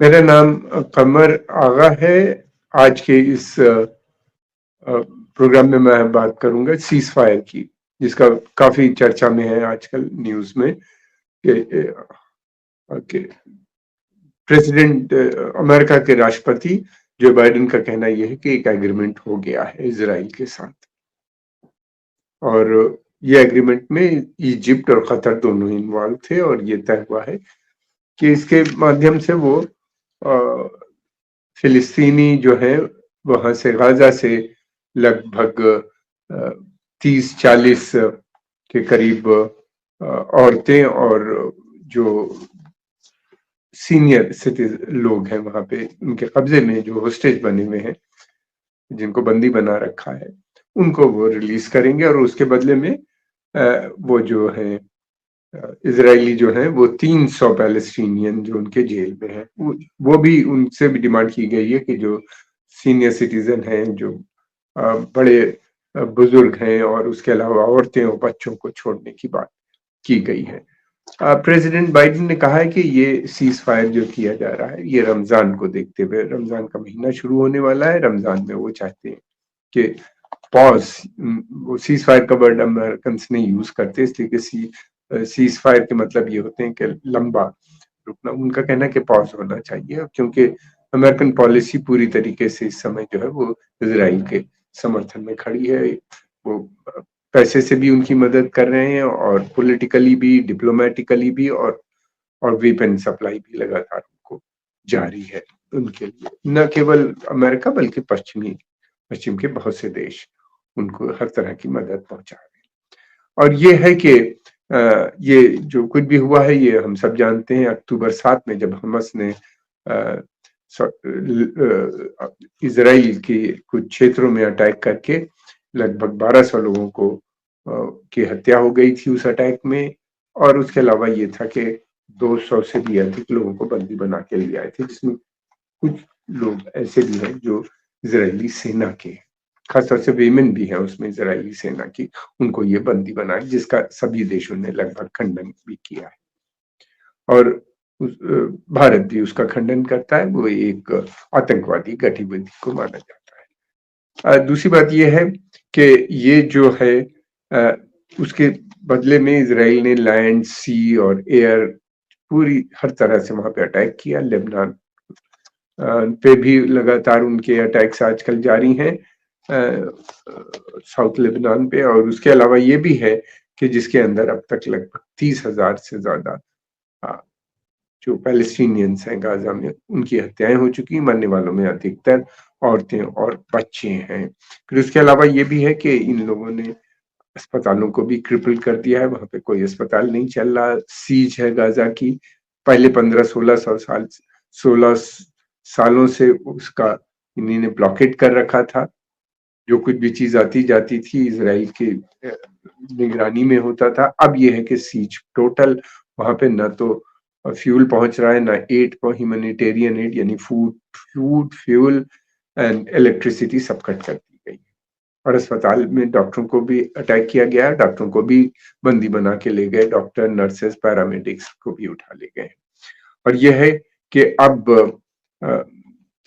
मेरा नाम कमर आगा है। आज के इस प्रोग्राम में मैं बात करूंगा सीज फायर की, जिसका काफी चर्चा में है आजकल न्यूज में कि प्रेसिडेंट अमेरिका के राष्ट्रपति जो बाइडेन का कहना यह है कि एक एग्रीमेंट हो गया है इजराइल के साथ, और ये एग्रीमेंट में इजिप्ट और कतर दोनों इन्वॉल्व थे, और ये तय हुआ है कि इसके माध्यम से वो फिलिस्तीनी जो है वहां से गाजा से लगभग 30-40 के करीब औरतें और जो सीनियर सिटीजन लोग हैं वहां पे उनके कब्जे में जो होस्टेज बने हुए हैं, जिनको बंदी बना रखा है, उनको वो रिलीज करेंगे। और उसके बदले में वो जो है इजरायली जो है वो 300 पैलेस्टीनियन जो उनके जेल में है, वो भी उनसे भी डिमांड की गई है कि जो सीनियर सिटीजन हैं, जो बड़े बुजुर्ग हैं, और उसके अलावा औरतें और बच्चों को छोड़ने की बात की गई है। प्रेसिडेंट बाइडेन ने कहा है कि ये सीज फायर जो किया जा रहा है ये रमजान को देखते हुए, रमजान का महीना शुरू होने वाला है, रमजान में वो चाहते हैं कि पॉज, वो सीज फायर का वर्ड अमेरिकन नहीं यूज करते, इसलिए कि सीज फायर के मतलब ये होते हैं कि लंबा रुकना। उनका कहना है कि पॉज होना चाहिए, क्योंकि अमेरिकन पॉलिसी पूरी तरीके से इस समय जो है वो इजराइल के समर्थन में खड़ी है। वो पैसे से भी उनकी मदद कर रहे हैं, और पॉलिटिकली भी, डिप्लोमेटिकली भी, और वेपन सप्लाई भी लगातार उनको जारी है उनके लिए। न केवल अमेरिका बल्कि पश्चिम के बहुत से देश उनको हर तरह की मदद पहुंचा रहे हैं। और ये है कि ये जो कुछ भी हुआ है ये हम सब जानते हैं। अक्टूबर 7 में जब हमास ने इजराइल के कुछ क्षेत्रों में अटैक करके लगभग 1200 लोगों को की हत्या हो गई थी उस अटैक में, और उसके अलावा ये था कि 200 से भी अधिक लोगों को बंदी बना के ले आए थे, जिसमें कुछ लोग ऐसे भी हैं जो इजरायली सेना के, खासतौर से वीमेन भी है उसमें इजरायली सेना की, उनको ये बंदी बनाए, जिसका सभी देशों ने लगभग खंडन भी किया है। और भारत भी उसका खंडन करता है, वो एक आतंकवादी गतिविधि को माना जाता है। दूसरी बात यह है कि ये जो है उसके बदले में इजराइल ने लैंड, सी और एयर पूरी हर तरह से वहां पे अटैक किया। लेबनान पे भी लगातार उनके अटैक्स आजकल जारी हैं, साउथ लेबनान पे। और उसके अलावा ये भी है कि जिसके अंदर अब तक लगभग 30,000 से ज्यादा जो पैलेस्टीनियंस हैं गाजा में, उनकी हत्याएं हो चुकी। मरने वालों में अधिकतर औरतें और बच्चे हैं। फिर उसके अलावा ये भी है कि इन लोगों ने अस्पतालों को भी क्रिपल कर दिया है, वहां पे कोई अस्पताल नहीं चल रहा। सीज है गाजा की, पहले 16 सालों से उसका इन्हीं ने ब्लॉकेट कर रखा था। जो कुछ भी चीज आती जाती थी इजराइल की निगरानी में होता था। अब यह है कि सीज टोटल, वहां पे न तो फ्यूल पहुंच रहा है, ना एड, ह्यूमैनिटेरियन एड यानी फूड फ्यूल एंड इलेक्ट्रिसिटी सब कट कर दी गई। और अस्पताल में डॉक्टरों को भी अटैक किया गया, डॉक्टरों को भी बंदी बना के ले गए, डॉक्टर, नर्सेस, पैरामेडिक्स को भी उठा ले गए। और यह है कि अब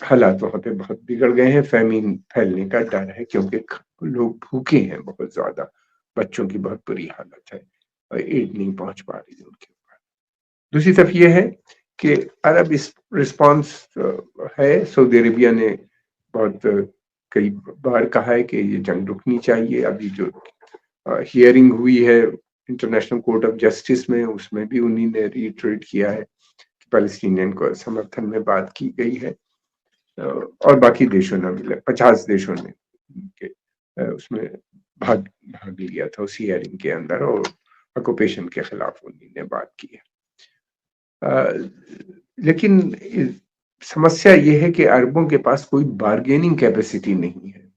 हालात वहां पे बहुत बिगड़ गए हैं, फैमिन फैलने का डर है, क्योंकि लोग भूखे हैं बहुत ज्यादा, बच्चों की बहुत बुरी हालत है, और एड नहीं पहुंच पा रही है उनके ऊपर। दूसरी तरफ यह है कि अरब रिस्पॉन्स है। सऊदी अरेबिया ने बहुत कई बार कहा है कि ये जंग रुकनी चाहिए। अभी जो हियरिंग हुई है इंटरनेशनल कोर्ट ऑफ जस्टिस में, उसमें भी उन्हीं ने रीट्रेट किया है कि पैलेस्टीनियन को समर्थन में बात की गई है। और बाकी देशों ने भी, 50 देशों ने उसमें भाग लिया था उस हियरिंग के अंदर, और ऑक्यूपेशन के खिलाफ उन्हीं ने बात की है। लेकिन समस्या ये है कि अरबों के पास कोई बार्गेनिंग कैपेसिटी नहीं है।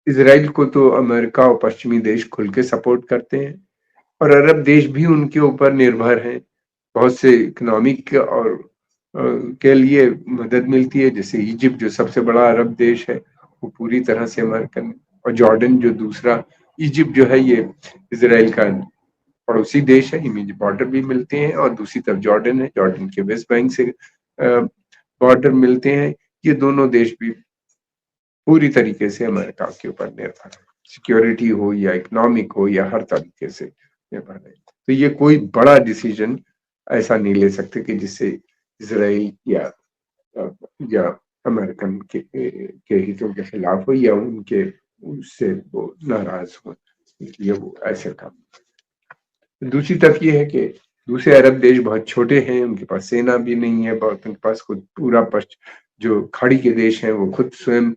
इजराइल को तो अमेरिका और पश्चिमी देश खुल के सपोर्ट करते हैं, और अरब देश भी उनके ऊपर निर्भर हैं। बहुत से इकोनॉमिक और के लिए मदद मिलती है, जैसे इजिप्ट जो सबसे बड़ा अरब देश है वो पूरी तरह से अमेरिकन, और जॉर्डन जो दूसरा, इजिप्ट जो है ये इजराइल का पड़ोसी देश है, इमीडिएट बॉर्डर भी मिलते हैं, और दूसरी तरफ जॉर्डन है, जॉर्डन के वेस्ट बैंक से बॉर्डर मिलते हैं। ये दोनों देश भी पूरी तरीके से अमेरिका के ऊपर निर्भर है, सिक्योरिटी हो या इकोनॉमिक हो या हर तरीके से निर्भर है। तो ये कोई बड़ा डिसीजन ऐसा नहीं ले सकते कि जिससे इसराइल या अमेरिकन के हितों के खिलाफ हो या उनके उससे वो नाराज हो, इसलिए वो ऐसे काम। दूसरी तरफ ये है कि दूसरे अरब देश बहुत छोटे हैं, उनके पास सेना भी नहीं है, बहुत उनके पास खुद पूरा जो खाड़ी के देश हैं वो खुद स्वयं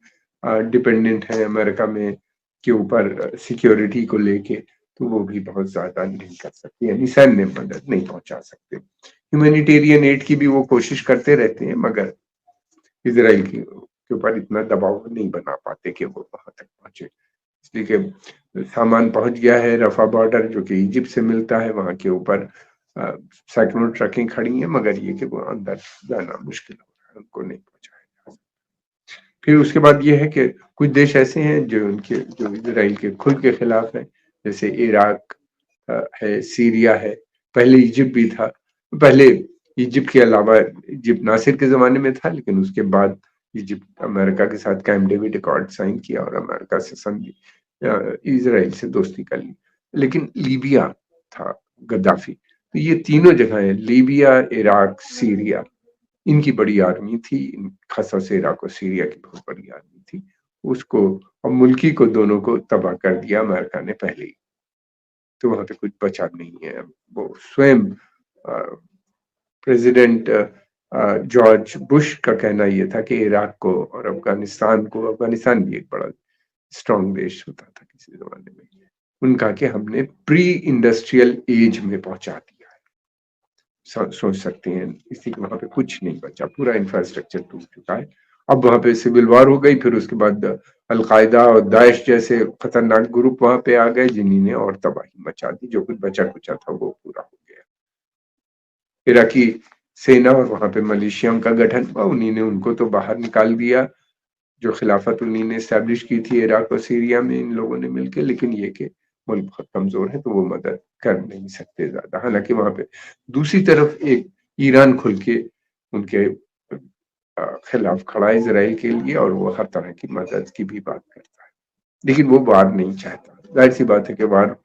डिपेंडेंट है अमेरिका में के ऊपर सिक्योरिटी को लेके, तो वो भी बहुत ज्यादा नहीं कर सकते, यानी सैन्य मदद नहीं पहुंचा सकते। ह्यूमैनिटेरियन एड की भी वो कोशिश करते रहते हैं, मगर इसराइल के ऊपर इतना दबाव नहीं बना पाते कि वो वहां तक पहुंचे, इसलिए कि सामान पहुंच गया है रफा बॉर्डर जो कि इजिप्ट से मिलता है, वहां के ऊपर सैकड़ों ट्रकें खड़ी हैं, मगर ये कि वो अंदर जाना मुश्किल हो रहा है, उनको नहीं पहुंचाया जा सकता। फिर उसके बाद ये है कि कुछ देश ऐसे हैं जो इसराइल के खुद के खिलाफ है, जैसे इराक है, सीरिया है, पहले इजिप्ट भी था। पहले इजिप्ट के अलावा इजिप्ट नासिर के जमाने में था, लेकिन उसके बाद इजिप्ट अमेरिका के साथ कैंप डेविड अकॉर्ड साइन किया और अमेरिका से संधि इसराइल से दोस्ती कर ली। लेकिन लीबिया था गद्दाफी, तो ये तीनों जगह लीबिया, इराक, सीरिया, इनकी बड़ी आर्मी थी, खासतौर से इराक और सीरिया की बहुत बड़ी आर्मी थी। उसको और मुल्की को दोनों को तबाह कर दिया अमेरिका ने पहले ही, तो वहां पे कुछ बचा नहीं है। वो स्वयं प्रेसिडेंट जॉर्ज बुश का कहना यह था कि इराक को और अफगानिस्तान भी एक बड़ा स्ट्रांग देश होता था किसी जमाने में, उनका कि हमने प्री इंडस्ट्रियल एज में पहुंचा दिया है। सोच सकते हैं, इसी वहां पे कुछ नहीं बचा, पूरा इंफ्रास्ट्रक्चर टूट चुका है। अब वहां पे सिविल वॉर हो गई, फिर उसके बाद अलकायदा और दाइश जैसे खतरनाक ग्रुप वहां पे आ गए, जिन्होंने और तबाही मचा दी, जो कुछ बचा कुचा था वो पूरा हो गया। इराकी सेना और वहां पे मलेशिया का गठन हुआ, उन्हीं ने उनको तो बाहर निकाल दिया, जो खिलाफत उन्हीं ने स्टैब्लिश की थी इराक और सीरिया में इन लोगों ने मिलकर। लेकिन ये कि मुल्क बहुत कमजोर है, तो वो मदद कर नहीं सकते ज्यादा। हालांकि वहां पे दूसरी तरफ एक ईरान खुल के उनके खिलाफ खड़ा है इसराइल के लिए, और वो हर तरह की मदद की भी बात करता है, लेकिन वो वार नहीं चाहता। जाहिर सी बात है कि वार,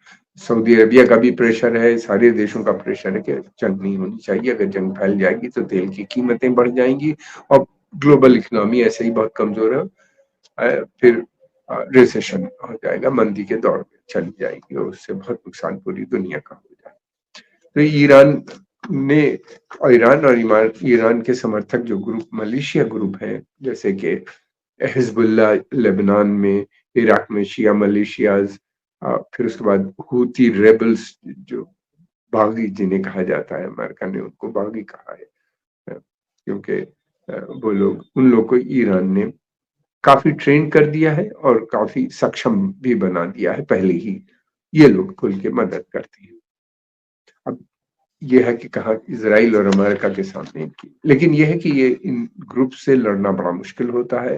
सऊदी अरबिया का भी प्रेशर है, सारे देशों का प्रेशर है कि जंग नहीं होनी चाहिए। अगर जंग फैल जाएगी तो तेल की कीमतें बढ़ जाएंगी और ग्लोबल इकोनॉमी ऐसे ही बहुत कमजोर है, फिर रिसेशन हो जाएगा, मंदी के दौर में चली जाएगी, और उससे बहुत नुकसान पूरी दुनिया का हो जाएगा। तो ईरान और ईरान के समर्थक जो ग्रुप मलेशिया ग्रुप है, जैसे कि हिजबुल्ला लेबनान में, इराक में शिया मलेशियाज, फिर उसके बाद हूती रेबल्स जो बागी जिन्हें कहा जाता है, अमेरिका ने उनको बागी कहा है, क्योंकि वो लोग, उन लोग को ईरान ने काफी ट्रेन कर दिया है और काफी सक्षम भी बना दिया है पहले ही, ये लोग खुल के मदद करते हैं। अब ये है कि कहा इसराइल और अमेरिका के सामने इनकी, लेकिन यह है कि ये इन ग्रुप से लड़ना बड़ा मुश्किल होता है।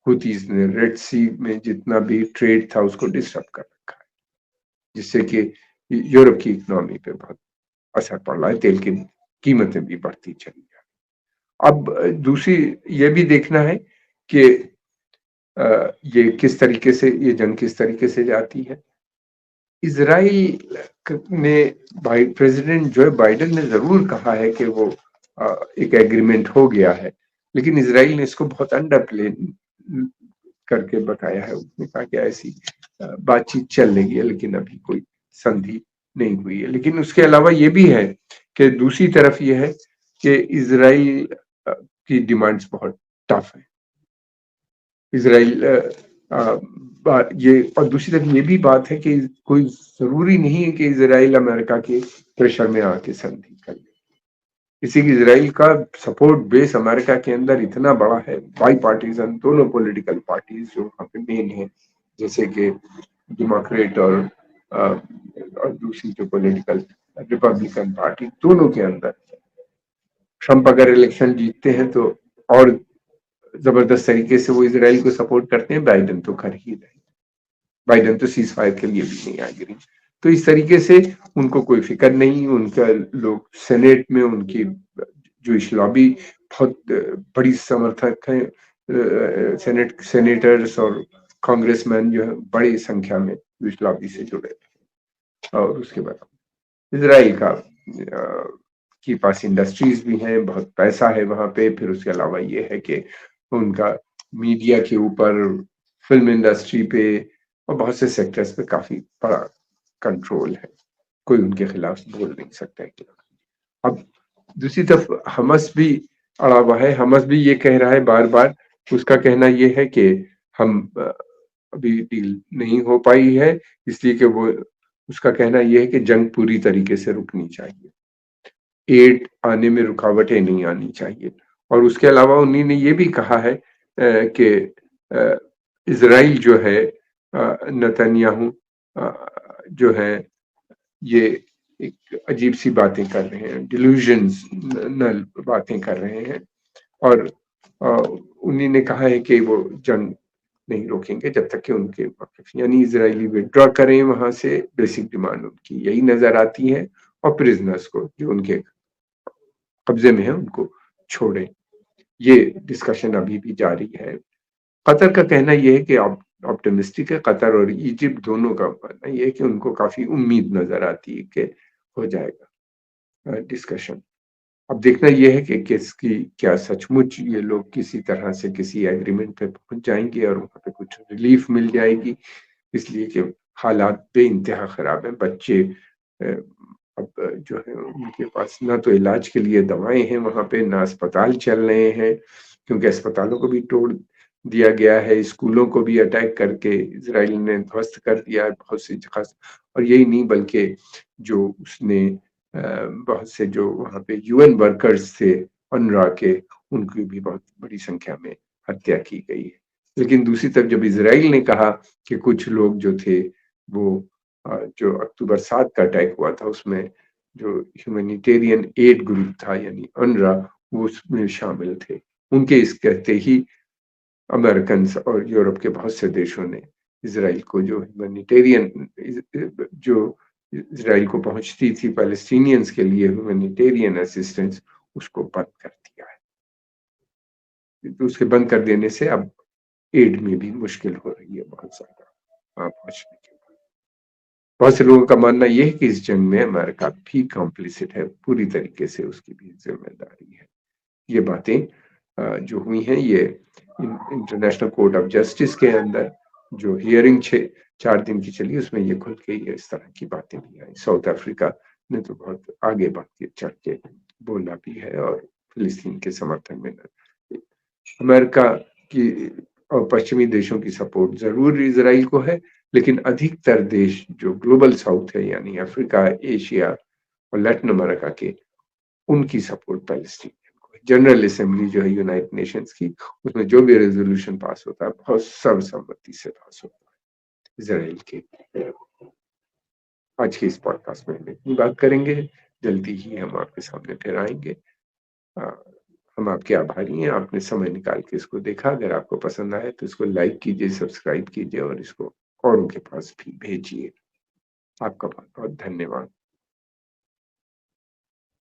हुतीज ने रेड सी में जितना भी ट्रेड था उसको डिस्टर्ब कर रखा है, जिससे कि यूरोप की इकोनॉमी पे बहुत असर पड़ रहा है, तेल की कीमतें भी बढ़ती चली जा। अब दूसरी ये भी देखना है कि ये किस तरीके से, ये जंग किस तरीके से जाती है। इसराइल ने प्रेसिडेंट जो बाइडेन ने जरूर कहा है कि वो एक एग्रीमेंट हो गया है, लेकिन इसराइल ने इसको बहुत अंडर प्ले करके बताया है। उसने कहा कि ऐसी बातचीत चल रही है, लेकिन अभी कोई संधि नहीं हुई है। लेकिन उसके अलावा ये भी है कि दूसरी तरफ ये है कि इसराइल की डिमांड्स बहुत टफ है। इसराइल ये, और दूसरी तरफ ये भी बात है कि कोई जरूरी नहीं है कि इसराइल अमेरिका के प्रेशर में आके संधि कर ले। इसी की इसराइल का सपोर्ट बेस अमेरिका के अंदर इतना बड़ा है, बाई पार्टीजन, दोनों पॉलिटिकल पार्टीज जो वहाँ पे मेन है, जैसे कि डेमोक्रेट और दूसरी जो पॉलिटिकल रिपब्लिकन पार्टी, दोनों के अंदर ट्रंप अगर इलेक्शन जीतते हैं तो और जबरदस्त तरीके से वो इसराइल को सपोर्ट करते हैं, बाइडेन तो कर ही रहे, बाइडेन तो सीज फायर के लिए भी नहीं एग्री। तो इस तरीके से उनको कोई फ़िक्र नहीं, उनका लोग सेनेट में उनकी जूइश लॉबी बहुत बड़ी समर्थक हैं। सेनेटर्स और कांग्रेसमैन जो है बड़ी संख्या में जूइश लॉबी से जुड़े थे। और उसके बाद इज़राइल का के पास इंडस्ट्रीज़ भी हैं, बहुत पैसा है वहाँ पे। फिर उसके अलावा ये है कि उनका मीडिया के ऊपर, फ़िल्म इंडस्ट्री पे और बहुत से सेक्टर्स पे काफ़ी बड़ा कंट्रोल है। कोई उनके खिलाफ बोल नहीं सकता है। अब दूसरी तरफ हमास भी अड़ा हुआ है। हमास भी ये कह रहा है बार-बार, उसका कहना ये है कि हम अभी डील नहीं हो पाई है, इसलिए कि वो उसका कहना ये है कि जंग पूरी तरीके से रुकनी चाहिए। एड आने में रुकावटें नहीं आनी चाहिए। और उसके अलावा उन्होंने ये भी कहा है कि इज़राइल जो है नेतन्याहू जो है ये एक अजीब-सी बातें कर रहे हैं, डिल्यूज़न्स बातें कर रहे हैं। और उन्हीं ने कहा है कि वो जंग नहीं रोकेंगे जब तक कि उनके यानी इज़राइली विथड्रॉ करें वहाँ से। बेसिक डिमांड उनकी यही नज़र आती है। और प्रिजनर्स को जो उनके कब्जे में है उनको छोड़ें। ये डिस्कशन अभी भी जारी है। कतर का कहना ये है कि ऑप्टिमिस्टिक है। कतर और इजिप्ट दोनों का मानना ये है कि उनको काफ़ी उम्मीद नज़र आती है कि हो जाएगा डिस्कशन। अब देखना ये है कि किसकी क्या सचमुच ये लोग किसी तरह से किसी एग्रीमेंट पे पहुँच जाएँगे और वहाँ पे कुछ रिलीफ मिल जाएगी। इसलिए कि हालात बेइंतहा ख़राब हैं। बच्चे अब जो है उनके पास ना तो इलाज के लिए दवाएँ हैं वहाँ पे, ना अस्पताल चल रहे हैं, क्योंकि अस्पतालों को भी तोड़ दिया गया है, स्कूलों को भी अटैक करके इज़राइल ने ध्वस्त कर दिया है बहुत सी जगह। और यही नहीं बल्कि जो उसने बहुत से जो वहाँ पे यूएन वर्कर्स थे अनरवा के, उनकी भी बहुत बड़ी संख्या में हत्या की गई है। लेकिन दूसरी तरफ जब इज़राइल ने कहा कि कुछ लोग जो थे वो जो अक्टूबर 7 का अटैक हुआ था उसमें जो ह्यूमैनिटेरियन एड ग्रुप था यानी अनरवा, वो उसमें शामिल थे। उनके इस कहते ही अमेरिकन्स और यूरोप के बहुत से देशों ने इज़राइल को जो ह्यूमैनिटेरियन जो इज़राइल को पहुँचती थी पैलेस्टीनियंस के लिए ह्यूमैनिटेरियन असिस्टेंस, उसको बंद कर दिया है। तो उसके बंद कर देने से अब एड में भी मुश्किल हो रही है बहुत ज़्यादा वहाँ पहुँचने के बाद। बहुत से लोगों का मानना ये है कि इस जंग में अमेरिका भी कॉम्प्लिसिट है, पूरी तरीके से उसकी भी ज़िम्मेदारी है। ये बातें जो हुई हैं ये इंटरनेशनल कोर्ट ऑफ जस्टिस के अंदर जो हियरिंग 4 दिन की चली उसमें ये खुल के ये इस तरह की बातें भी आई। साउथ अफ्रीका ने तो बहुत आगे बढ़ के चढ़ के बोला भी है और फिलिस्तीन के समर्थन में अमेरिका की और पश्चिमी देशों की सपोर्ट ज़रूर इज़राइल को है, लेकिन अधिकतर देश जो ग्लोबल साउथ है यानी अफ्रीका, एशिया और लैटिन अमेरिका के, उनकी सपोर्ट पैलेस्टीनियन को है। जनरल असेंबली जो है यूनाइटेड नेशंस की, उसमें जो भी रेज़ोल्यूशन पास होता है, बहुत सर्वसम्मति से पास होता है इज़राइल के। आज के इस पॉडकास्ट में हम इतनी बात करेंगे, जल्दी ही हम आपके सामने फिर आएँगे। अ, हम आपके आभारी हैं, आपने समय निकाल के इसको देखा। अगर आपको पसंद आया तो इसको लाइक कीजिए, सब्सक्राइब कीजिए और इसको औरों के पास भी भेजिए। आपका बहुत-बहुत धन्यवाद।